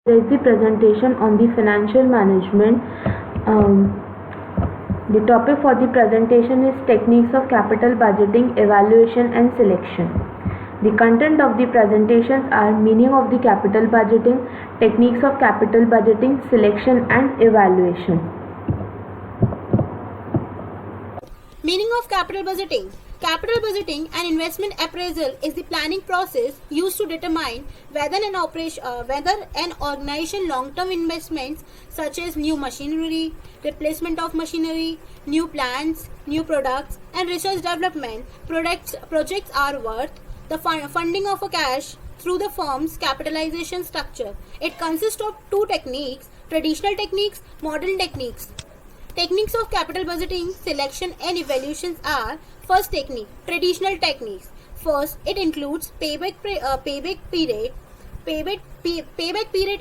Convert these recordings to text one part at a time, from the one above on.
There is the presentation on the financial management. The topic for the presentation is techniques of capital budgeting, evaluation and selection. The content of the presentations are meaning of the capital budgeting, techniques of capital budgeting, selection and evaluation. Meaning of capital budgeting. Capital budgeting and investment appraisal is the planning process used to determine whether an organization long-term investments such as new machinery, replacement of machinery, new plants, new products, and research development projects are worth the funding of a cash through the firm's capitalization structure. It consists of two techniques: traditional techniques, modern techniques. Techniques of capital budgeting, selection and evaluations are: first technique, traditional techniques. First, it includes payback period. Payback period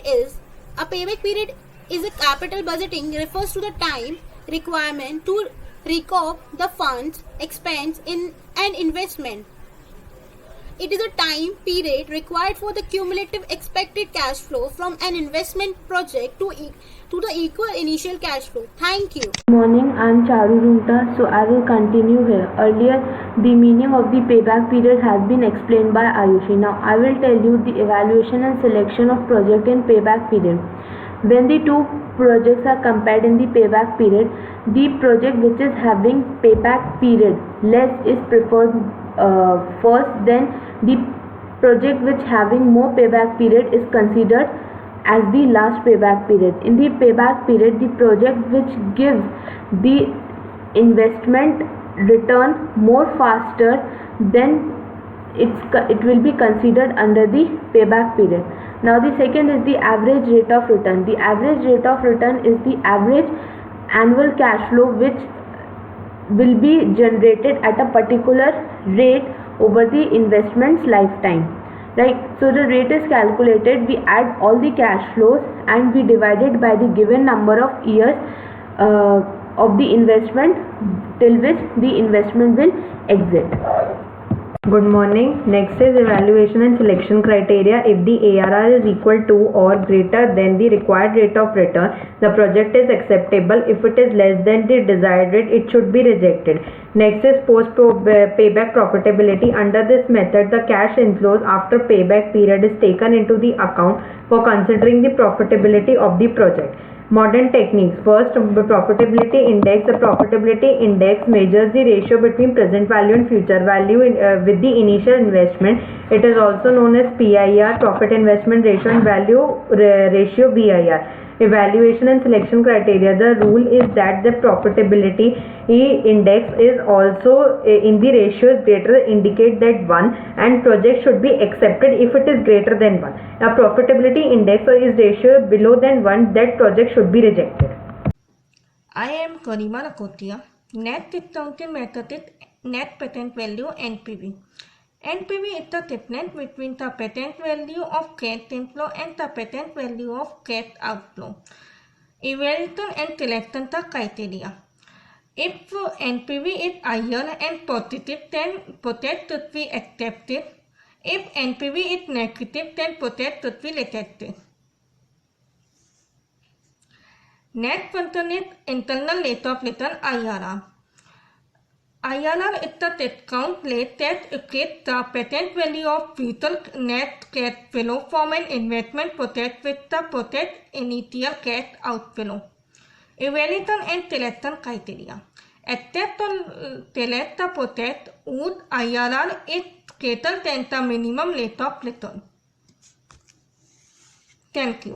is a capital budgeting refers to the time requirement to recoup the funds expensed in an investment. It is a time period required for the cumulative expected cash flow from an investment project to the equal initial cash flow. Thank you. Good morning, I am Charu Runta. So I will continue here. Earlier, the meaning of the payback period has been explained by Ayushi. Now I will tell you the evaluation and selection of project in payback period. When the two projects are compared in the payback period, the project which is having payback period less is preferred first, then the project which having more payback period is considered as the last payback period. In the payback period, the project which gives the investment return more faster, then it will be considered under the payback period. Now the second is the average rate of return. The average rate of return is the average annual cash flow which will be generated at a particular rate over the investment's lifetime, right? So the rate is calculated, we add all the cash flows and we divide it by the given number of years of the investment till which the investment will exit. Good morning. Next is evaluation and selection criteria. If the ARR is equal to or greater than the required rate of return, the project is acceptable. If it is less than the desired rate, it should be rejected. Next is post-payback profitability. Under this method, the cash inflows after payback period is taken into the account for considering the profitability of the project. Modern techniques. First, profitability index. The profitability index measures the ratio between present value and future value with the initial investment. It is also known as PIR, profit investment ratio, and value ratio, VIR. Evaluation and selection criteria. The rule is that the profitability index is also in the ratio is greater, indicate that 1, and project should be accepted if it is greater than 1. A profitability index is ratio below than 1, that project should be rejected. I am Karima Lakotia. Net accounting method is net patent value, NPV. NPV is the difference between the patent value of cash inflow and the patent value of cash outflow. Evaluation and selection the criteria. If NPV is higher and positive, then project should be accepted. If NPV is negative, then project should be rejected. Next function is internal rate of return, IRR. IRR is the discount rate that equates the present value of future net cash flow from an investment project with the project initial cash outflow. Evaluation and selection criteria. Except to select the project whose IRR is greater than the minimum rate of return. Thank you.